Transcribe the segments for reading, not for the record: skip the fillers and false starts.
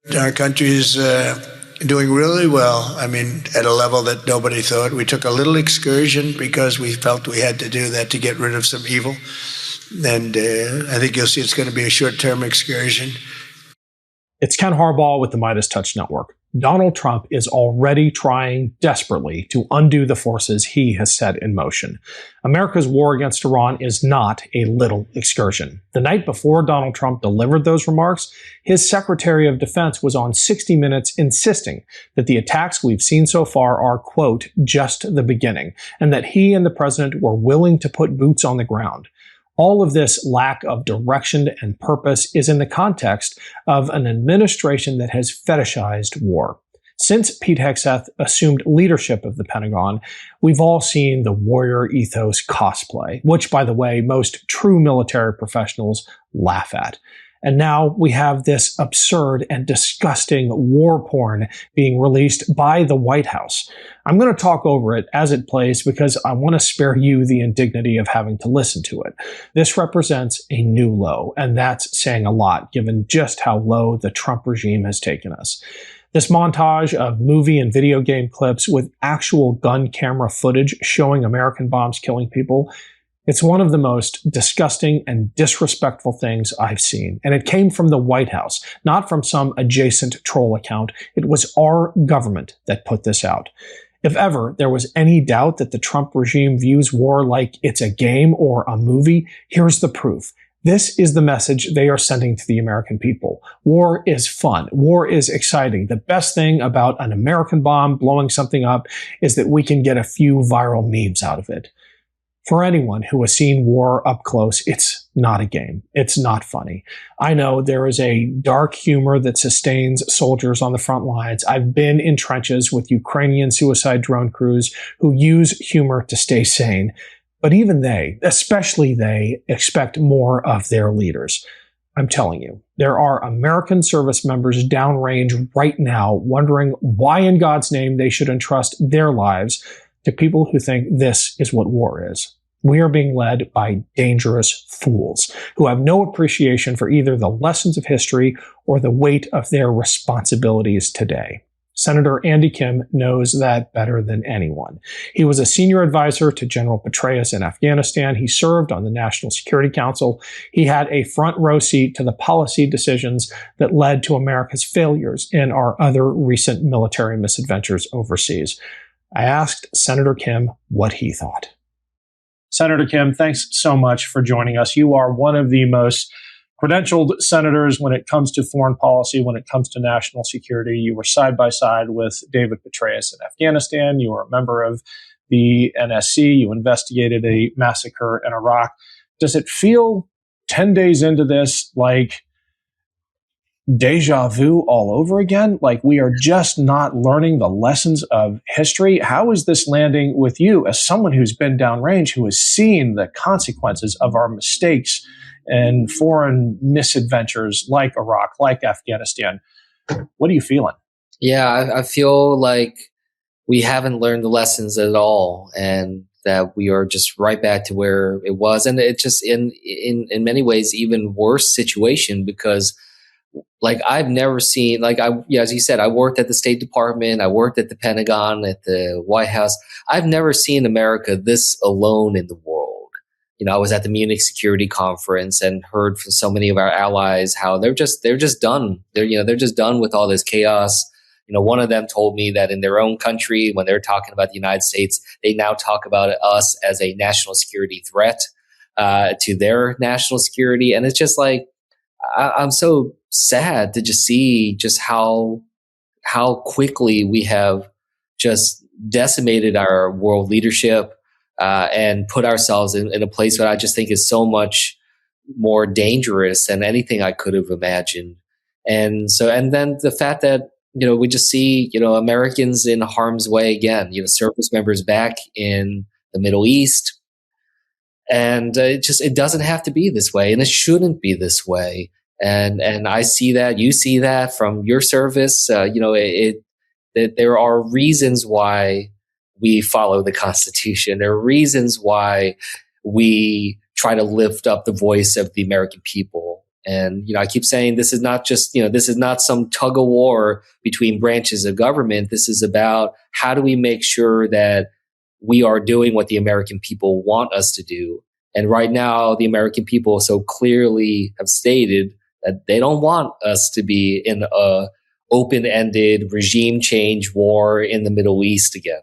Our country is doing really well. I mean, at a level that nobody thought. We took a little excursion because we felt we had to do that to get rid of some evil. And I think you'll see it's going to be a short-term excursion. It's Ken Harbaugh with the MeidasTouch Network. Donald Trump is already trying desperately to undo the forces he has set in motion. America's war against Iran is not a little excursion. The night before Donald Trump delivered those remarks, his Secretary of Defense was on 60 Minutes insisting that the attacks we've seen so far are, quote, just the beginning, and that he and the president were willing to put boots on the ground. All of this lack of direction and purpose is in the context of an administration that has fetishized war. Since Pete Hegseth assumed leadership of the Pentagon, we've all seen the warrior ethos cosplay, which, by the way, most true military professionals laugh at. And now we have this absurd and disgusting war porn being released by the White House. I'm going to talk over it as it plays because I want to spare you the indignity of having to listen to it. This represents a new low, and that's saying a lot given just how low the Trump regime has taken us. This montage of movie and video game clips with actual gun camera footage showing American bombs killing people, it's one of the most disgusting and disrespectful things I've seen. And it came from the White House, not from some adjacent troll account. It was our government that put this out. If ever there was any doubt that the Trump regime views war like it's a game or a movie, here's the proof. This is the message they are sending to the American people. War is fun. War is exciting. The best thing about an American bomb blowing something up is that we can get a few viral memes out of it. For anyone who has seen war up close, it's not a game. It's not funny. I know there is a dark humor that sustains soldiers on the front lines. I've been in trenches with Ukrainian suicide drone crews who use humor to stay sane. But even they, especially they, expect more of their leaders. I'm telling you, there are American service members downrange right now wondering why in God's name they should entrust their lives to people who think this is what war is. We are being led by dangerous fools who have no appreciation for either the lessons of history or the weight of their responsibilities today. Senator Andy Kim knows that better than anyone. He was a senior advisor to General Petraeus in Afghanistan. He served on the National Security Council. He had a front row seat to the policy decisions that led to America's failures in our other recent military misadventures overseas. I asked Senator Kim what he thought. Senator Kim, thanks so much for joining us. You are one of the most credentialed senators when it comes to foreign policy, when it comes to national security. You were side by side with David Petraeus in Afghanistan. You were a member of the NSC. You investigated a massacre in Iraq. Does it feel 10 days into this like deja vu all over again? Like we are just not learning the lessons of history? How is this landing with you as someone who's been downrange, who has seen the consequences of our mistakes and foreign misadventures like Iraq, like Afghanistan? What are you feeling? Yeah, I feel like we haven't learned the lessons at all, and that we are just right back to where it was. And it's just in many ways even worse situation because like I've never seen, like as you said, I worked at the State Department, I worked at the Pentagon, at the White House. I've never seen America this alone in the world. You know, I was at the Munich Security Conference and heard from so many of our allies how they're just done. They're just done with all this chaos. You know, one of them told me that in their own country, when they're talking about the United States, they now talk about us as a national security threat to their national security. And it's just like, I'm so sad to just see just how quickly we have just decimated our world leadership and put ourselves in a place that I just think is so much more dangerous than anything I could have imagined. And then the fact that, you know, we just see, you know, Americans in harm's way again, you know, service members back in the Middle East. And it doesn't have to be this way, and it shouldn't be this way. And I see that, you see that from your service. That there are reasons why we follow the Constitution. There are reasons why we try to lift up the voice of the American people. And, I keep saying this is not just, this is not some tug of war between branches of government. This is about how do we make sure that we are doing what the American people want us to do. And right now, the American people so clearly have stated that they don't want us to be in a open-ended regime change war in the Middle East again.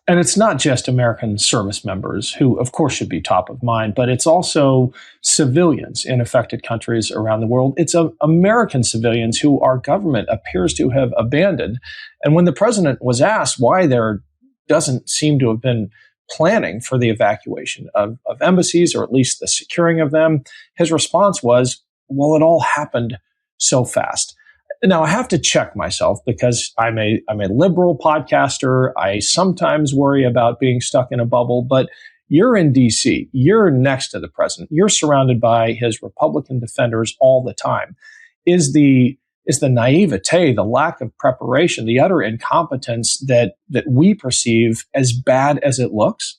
And it's not just American service members who, of course, should be top of mind, but it's also civilians in affected countries around the world. It's American civilians who our government appears to have abandoned. And when the president was asked why there doesn't seem to have been planning for the evacuation of embassies, or at least the securing of them, his response was, well, it all happened so fast. Now, I have to check myself because I'm a liberal podcaster. I sometimes worry about being stuck in a bubble, but you're in DC. You're next to the president. You're surrounded by his Republican defenders all the time. Is the naivete, the lack of preparation, the utter incompetence that we perceive as bad as it looks?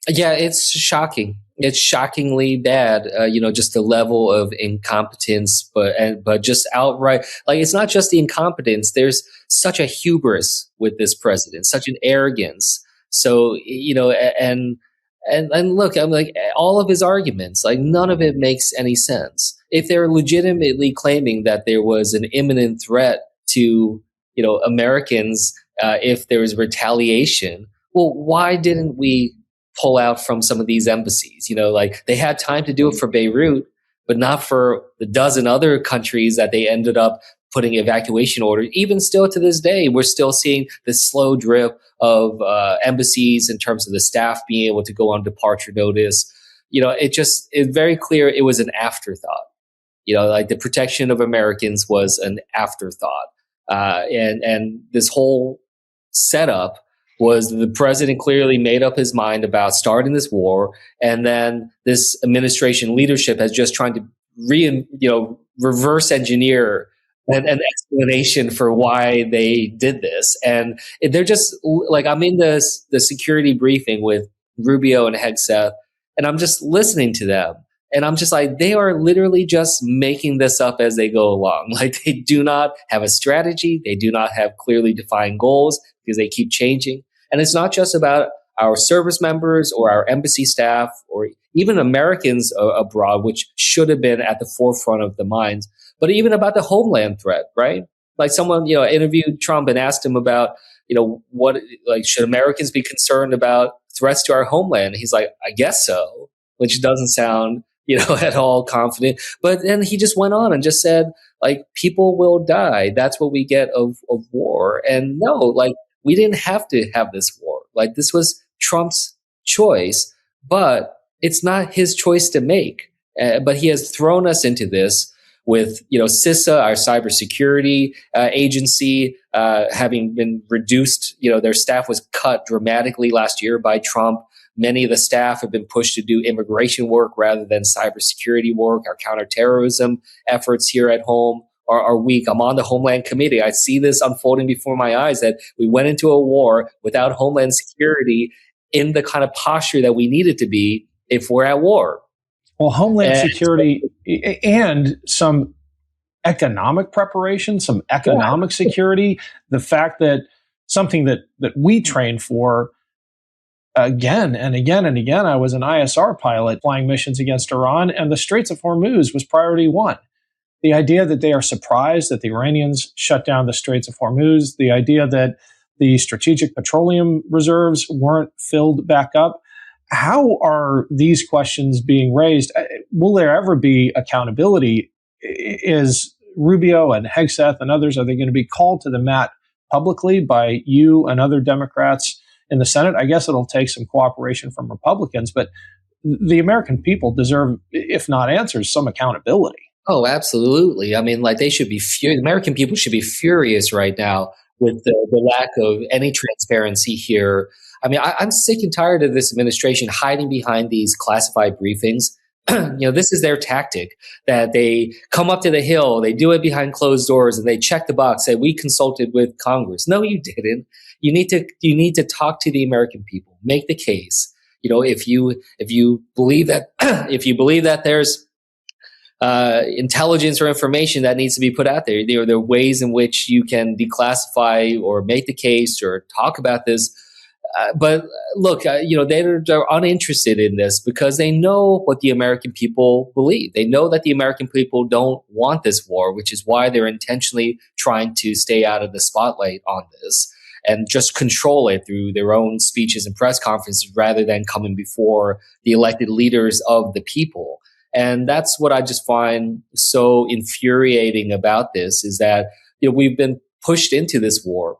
Yeah, it's shocking. It's shockingly bad, just the level of incompetence, but just outright, like, it's not just the incompetence. There's such a hubris with this president, such an arrogance. So, and look, I'm like, all of his arguments, like, none of it makes any sense. If they're legitimately claiming that there was an imminent threat to, Americans, if there was retaliation, well, why didn't we pull out from some of these embassies? Like, they had time to do it for Beirut, but not for the dozen other countries that they ended up putting evacuation orders. Even still to this day, we're still seeing this slow drip of embassies in terms of the staff being able to go on departure notice. It's very clear it was an afterthought. Like, the protection of Americans was an afterthought. And this whole setup was the president clearly made up his mind about starting this war, and then this administration leadership has just trying to reverse engineer an explanation for why they did this. And they're just like, I'm in the security briefing with Rubio and Hegseth, and I'm just listening to them. And I'm just like, they are literally just making this up as they go along. Like, they do not have a strategy. They do not have clearly defined goals because they keep changing. And it's not just about our service members or our embassy staff or even Americans abroad, which should have been at the forefront of the minds, but even about the homeland threat, right? Like, someone, interviewed Trump and asked him about, should Americans be concerned about threats to our homeland? He's like, I guess so, which doesn't sound, at all confident. But then he just went on and just said, like, people will die. That's what we get of war. And no, like, we didn't have to have this war. Like, this was Trump's choice, but it's not his choice to make. But he has thrown us into this with, CISA, our cybersecurity agency, having been reduced. Their staff was cut dramatically last year by Trump. Many of the staff have been pushed to do immigration work rather than cybersecurity work. Our counterterrorism efforts here at home are weak. I'm on the Homeland Committee. I see this unfolding before my eyes, that we went into a war without Homeland Security in the kind of posture that we needed to be if we're at war. Well, Homeland Security and some economic preparation, some economic security, the fact that something that we train for again and again and again. I was an ISR pilot flying missions against Iran, and the Straits of Hormuz was priority one. The idea that they are surprised that the Iranians shut down the Straits of Hormuz, the idea that the strategic petroleum reserves weren't filled back up. How are these questions being raised? Will there ever be accountability? Is Rubio and Hegseth and others, are they going to be called to the mat publicly by you and other Democrats in the Senate? I guess it'll take some cooperation from Republicans, but the American people deserve, if not answers, some accountability. Oh, absolutely. I mean, like, they should be American people should be furious right now with the lack of any transparency here. I mean, I'm sick and tired of this administration hiding behind these classified briefings. This is their tactic, that they come up to the Hill, they do it behind closed doors, and they check the box, say, we consulted with Congress. No, you didn't. You need to talk to the American people, make the case. If you believe that, if you believe that there's intelligence or information that needs to be put out there. There are ways in which you can declassify or make the case or talk about this. But look, they're uninterested in this because they know what the American people believe. They know that the American people don't want this war, which is why they're intentionally trying to stay out of the spotlight on this and just control it through their own speeches and press conferences rather than coming before the elected leaders of the people. And that's what I just find so infuriating about this is that we've been pushed into this war.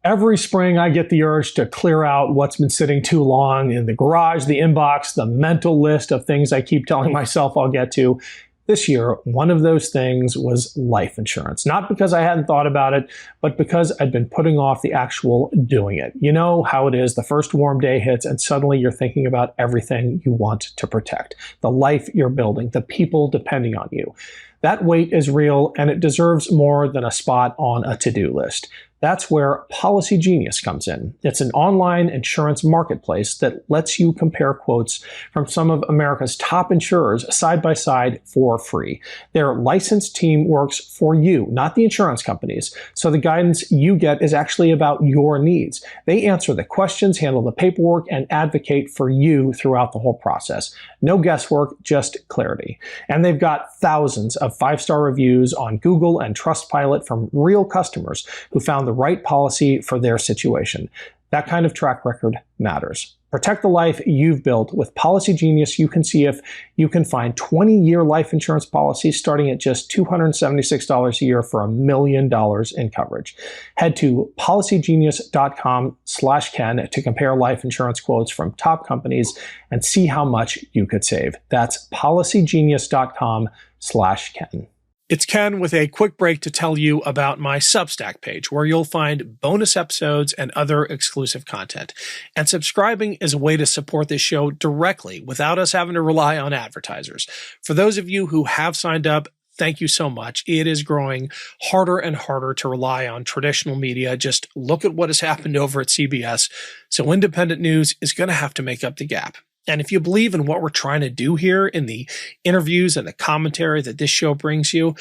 Every spring, I get the urge to clear out what's been sitting too long in the garage, the inbox, the mental list of things I keep telling myself I'll get to. This year, one of those things was life insurance. Not because I hadn't thought about it, but because I'd been putting off the actual doing it. You know how it is. The first warm day hits and suddenly you're thinking about everything you want to protect. The life you're building, the people depending on you. That weight is real and it deserves more than a spot on a to-do list. That's where Policy Genius comes in. It's an online insurance marketplace that lets you compare quotes from some of America's top insurers side by side for free. Their licensed team works for you, not the insurance companies. So the guidance you get is actually about your needs. They answer the questions, handle the paperwork, and advocate for you throughout the whole process. No guesswork, just clarity. And they've got thousands of 5-star reviews on Google and Trustpilot from real customers who found the right policy for their situation. That kind of track record matters. Protect the life you've built. With Policy Genius, you can see if you can find 20-year life insurance policies starting at just $276 a year for $1 million in coverage. Head to policygenius.com/Ken to compare life insurance quotes from top companies and see how much you could save. That's policygenius.com/Ken. It's Ken with a quick break to tell you about my Substack page, where you'll find bonus episodes and other exclusive content. And subscribing is a way to support this show directly without us having to rely on advertisers. For those of you who have signed up, thank you so much. It is growing harder and harder to rely on traditional media. Just look at what has happened over at CBS. So independent news is going to have to make up the gap. And if you believe in what we're trying to do here in the interviews and the commentary that this show brings you,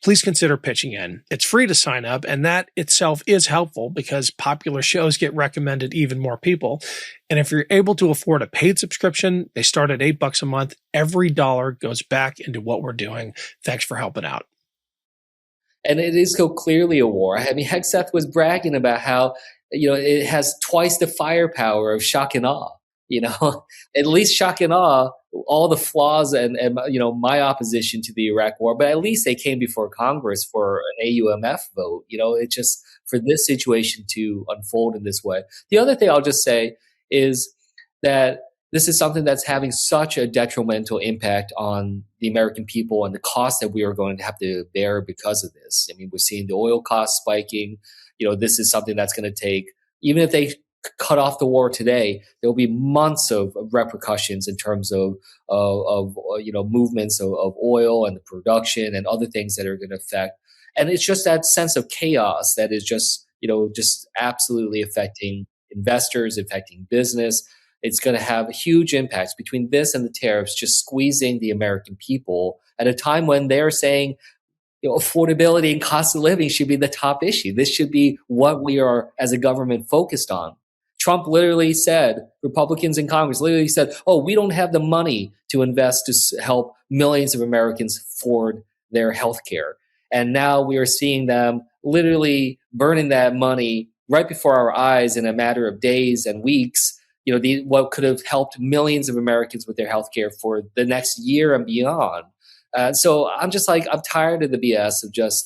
please consider pitching in. It's free to sign up, and that itself is helpful because popular shows get recommended even more people. And if you're able to afford a paid subscription, they start at $8 a month. Every dollar goes back into what we're doing. Thanks for helping out. And it is so clearly a war. I mean, Hegseth was bragging about how, it has twice the firepower of shock and awe. At least shock and awe, all the flaws and my opposition to the Iraq war, but at least they came before Congress for an AUMF vote. It just for this situation to unfold in this way. The other thing I'll just say is that this is something that's having such a detrimental impact on the American people and the cost that we are going to have to bear because of this. I mean, we're seeing the oil costs spiking. This is something that's going to take, even if they cut off the war today, there will be months of repercussions in terms of movements of oil and the production and other things that are going to affect. And it's just that sense of chaos that is just absolutely affecting investors, affecting business. It's going to have huge impacts between this and the tariffs, just squeezing the American people at a time when they're saying, affordability and cost of living should be the top issue. This should be what we are as a government focused on. Trump literally said, Republicans in Congress literally said, we don't have the money to invest to help millions of Americans afford their health care. And now we are seeing them literally burning that money right before our eyes in a matter of days and weeks. What could have helped millions of Americans with their health care for the next year and beyond. So I'm just I'm tired of the BS of just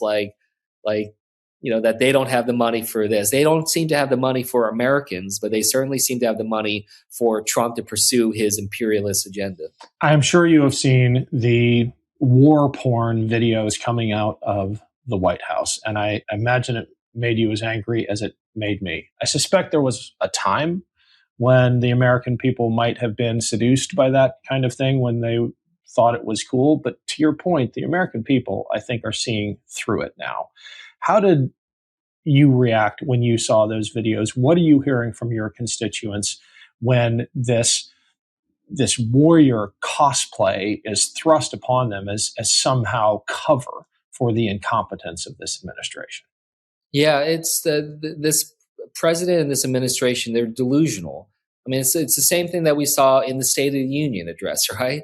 that they don't have the money for this. They don't seem to have the money for Americans, but they certainly seem to have the money for Trump to pursue his imperialist agenda. I'm sure you have seen the war porn videos coming out of the White House, and I imagine it made you as angry as it made me. I suspect there was a time when the American people might have been seduced by that kind of thing when they thought it was cool. But to your point, the American people, I think, are seeing through it now. How did you react when you saw those videos? What are you hearing from your constituents when this this warrior cosplay is thrust upon them as somehow cover for the incompetence of this administration. Yeah, it's this president and this administration, they're delusional. I mean, it's the same thing that we saw in the State of the Union address, right?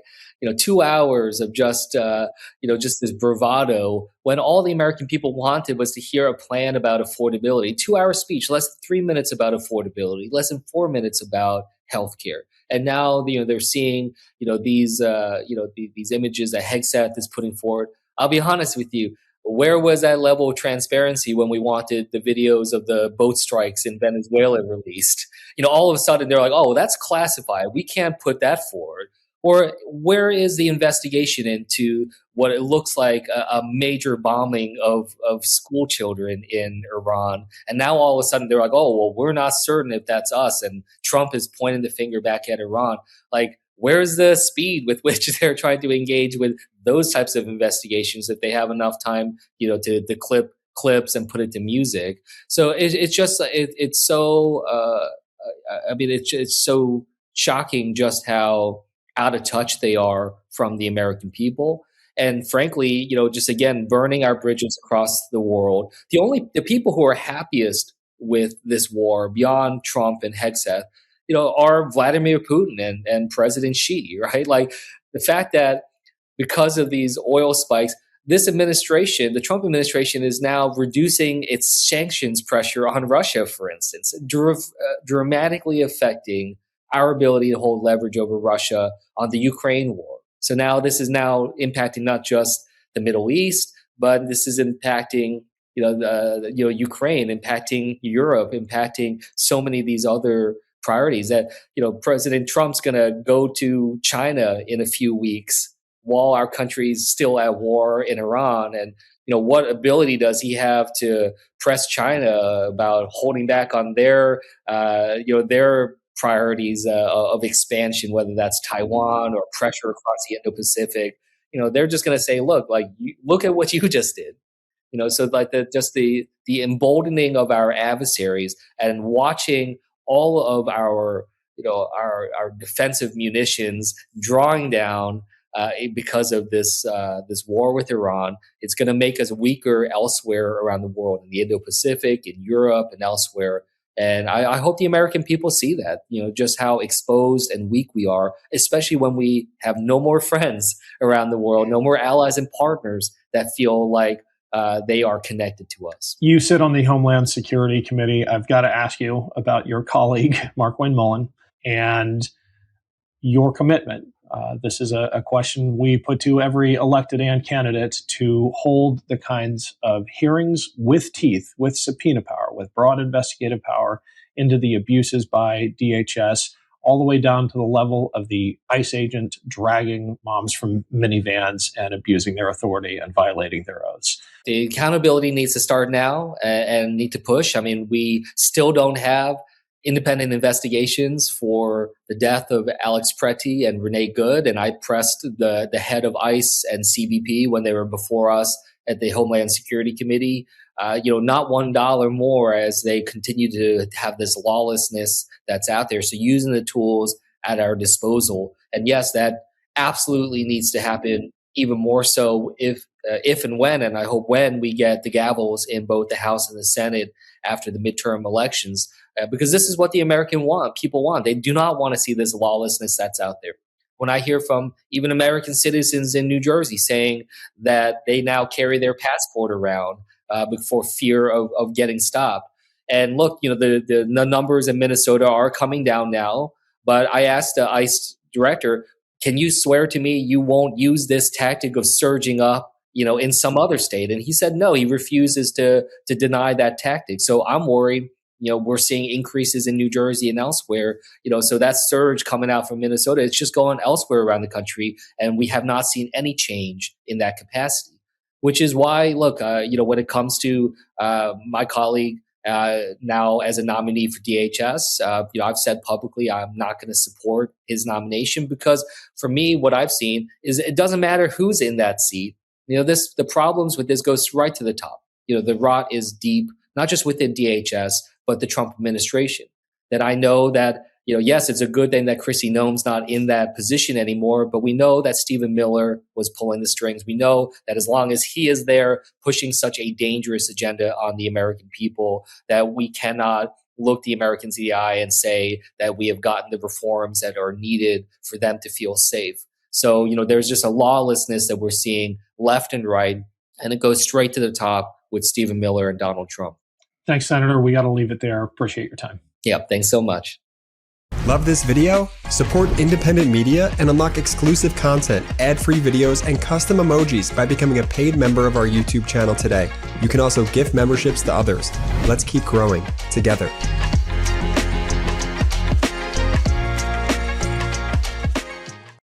2 hours of just just this bravado, when all the American people wanted was to hear a plan about affordability. 2 hour speech, less than 3 minutes about affordability, less than 4 minutes about healthcare. And now they're seeing these these images that Hegseth is putting forward. I'll be honest with you. Where was that level of transparency when we wanted the videos of the boat strikes in Venezuela released? All of a sudden they're like, oh, that's classified. We can't put that forward. Or where is the investigation into what it looks like a major bombing of school children in Iran? And now all of a sudden they're like, oh, well, we're not certain if that's us. And Trump is pointing the finger back at Iran. Like, where's the speed with which they're trying to engage with those types of investigations if they have enough time, to clip clips and put it to music? So it's just it's so it's so shocking just how out of touch they are from the American people. And frankly, just again, burning our bridges across the world. The people who are happiest with this war beyond Trump and Hegseth, are Vladimir Putin and President Xi, right? Like the fact that because of these oil spikes, this administration, the Trump administration, is now reducing its sanctions pressure on Russia, for instance, dramatically affecting our ability to hold leverage over Russia on the Ukraine war. So now this is now impacting not just the Middle East, but this is impacting Ukraine, impacting Europe, impacting so many of these other priorities that President Trump's going to go to China in a few weeks while our country is still at war in Iran. And what ability does he have to press China about holding back on their priorities of expansion, whether that's Taiwan or pressure across the Indo-Pacific? They're just going to say, look at what you just did. So like the emboldening of our adversaries and watching all of our defensive munitions drawing down because of this war with Iran. It's going to make us weaker elsewhere around the world, in the Indo-Pacific, in Europe, and elsewhere. And I hope the American people see that, just how exposed and weak we are, especially when we have no more friends around the world, no more allies and partners that feel like they are connected to us. You sit on the Homeland Security Committee. I've got to ask you about your colleague, Mark Wayne-Mullen, and your commitment. This is a question we put to every elected and candidate, to hold the kinds of hearings with teeth, with subpoena power, with broad investigative power into the abuses by DHS, all the way down to the level of the ICE agent dragging moms from minivans and abusing their authority and violating their oaths. The accountability needs to start now and need to push. I mean, we still don't have independent investigations for the death of Alex Pretty and Renee Good. And I pressed the head of ICE and CBP when they were before us at the Homeland Security Committee. Not $1 more as they continue to have this lawlessness that's out there. So using the tools at our disposal. And yes, that absolutely needs to happen even more so if and when, and I hope when, we get the gavels in both the House and the Senate after the midterm elections, because this is what the American people want. They do not want to see this lawlessness that's out there. When I hear from even American citizens in New Jersey saying that they now carry their passport around for fear of getting stopped. And look, the numbers in Minnesota are coming down now, but I asked the ICE director, can you swear to me you won't use this tactic of surging up, in some other state? And he said no, he refuses to deny that tactic. So I'm worried. We're seeing increases in New Jersey and elsewhere, so that surge coming out from Minnesota, it's just going elsewhere around the country. And we have not seen any change in that capacity, which is why, look, when it comes to my colleague now as a nominee for DHS, I've said publicly I'm not going to support his nomination, because for me, what I've seen is it doesn't matter who's in that seat. The problems with this goes right to the top. The rot is deep, not just within DHS, but the Trump administration. That I know that, yes, it's a good thing that Kristi Noem's not in that position anymore, but we know that Stephen Miller was pulling the strings. We know that as long as he is there pushing such a dangerous agenda on the American people, that we cannot look the Americans in the eye and say that we have gotten the reforms that are needed for them to feel safe. So, there's just a lawlessness that we're seeing left and right, and it goes straight to the top with Stephen Miller and Donald Trump. Thanks, Senator. We got to leave it there. Appreciate your time. Yeah, thanks so much. Love this video? Support independent media and unlock exclusive content, ad-free videos, and custom emojis by becoming a paid member of our YouTube channel today. You can also gift memberships to others. Let's keep growing together.